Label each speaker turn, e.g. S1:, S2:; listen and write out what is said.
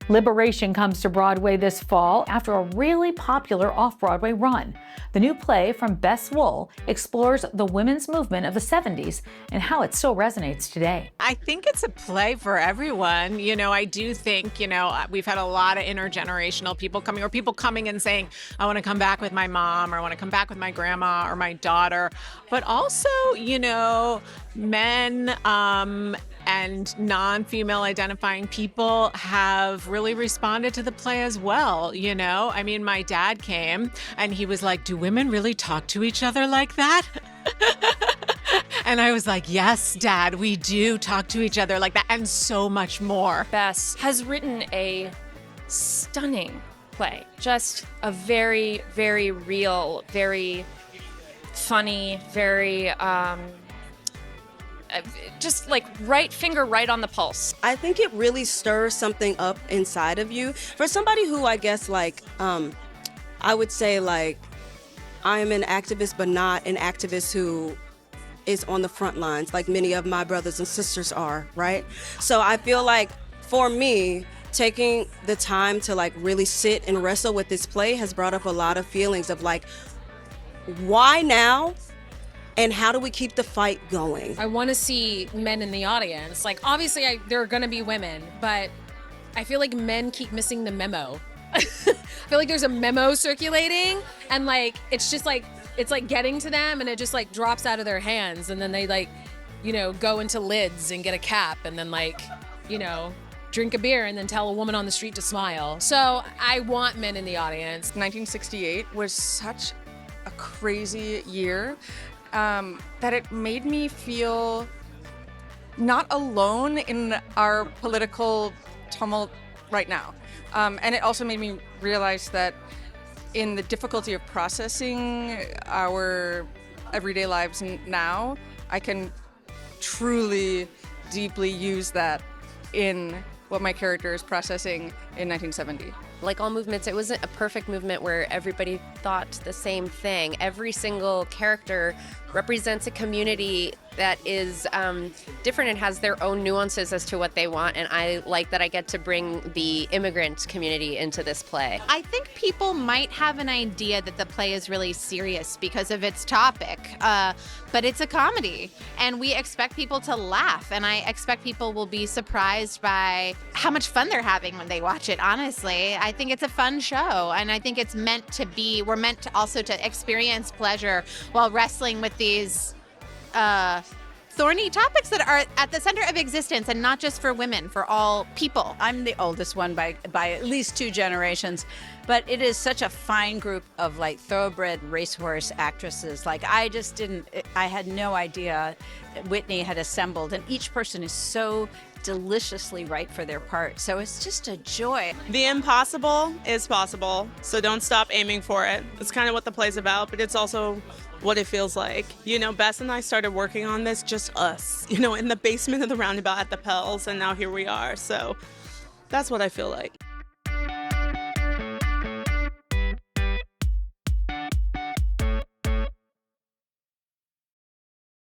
S1: Liberation comes to Broadway this fall after a really popular off-Broadway run. The new play from Bess Wohl explores the women's movement of the 70s and how it still resonates today.
S2: I think it's a play for everyone. I do think, we've had a lot of intergenerational people coming and saying, I want to come back with my mom, or I want to come back with my grandma or my daughter. But also, men and non-female identifying people have really responded to the play as well. My dad came and he was like, do women really talk to each other like that? And I was like, yes, Dad, we do talk to each other like that, and so much more.
S3: Bess has written a stunning play. Just a very, very real, very funny, very just like finger right on the pulse.
S4: I think it really stirs something up inside of you. For somebody who I guess I would say I'm an activist, but not an activist who is on the front lines like many of my brothers and sisters are, right? So I feel like for me, taking the time to really sit and wrestle with this play has brought up a lot of feelings of why now? And how do we keep the fight going?
S5: I want to see men in the audience. Obviously, there are going to be women, but I feel like men keep missing the memo. I feel like there's a memo circulating, and it's just it's getting to them, and it just drops out of their hands, and then they go into lids and get a cap, and then drink a beer, and then tell a woman on the street to smile. So I want men in the audience.
S6: 1968 was such a crazy year. That it made me feel not alone in our political tumult right now. And it also made me realize that in the difficulty of processing our everyday lives now, I can truly, deeply use that in what my character is processing in 1970.
S7: Like all movements, it wasn't a perfect movement where everybody thought the same thing. Every single character represents a community that is different and has their own nuances as to what they want, and I like that I get to bring the immigrant community into this play.
S8: I think people might have an idea that the play is really serious because of its topic, but it's a comedy, and we expect people to laugh, and I expect people will be surprised by how much fun they're having when they watch it, honestly. I think it's a fun show, and I think it's meant to be, we're meant to also to experience pleasure while wrestling with these thorny topics that are at the center of existence, and not just for women, for all people.
S9: I'm the oldest one by at least 2 generations, but it is such a fine group of thoroughbred racehorse actresses. I had no idea Whitney had assembled, and each person is so deliciously right for their part. So it's just a joy.
S10: The impossible is possible, so don't stop aiming for it. It's kind of what the play's about, but it's also what it feels like. Bess and I started working on this, just us, in the basement of the Roundabout at the Pels, and now here we are. So that's what I feel like.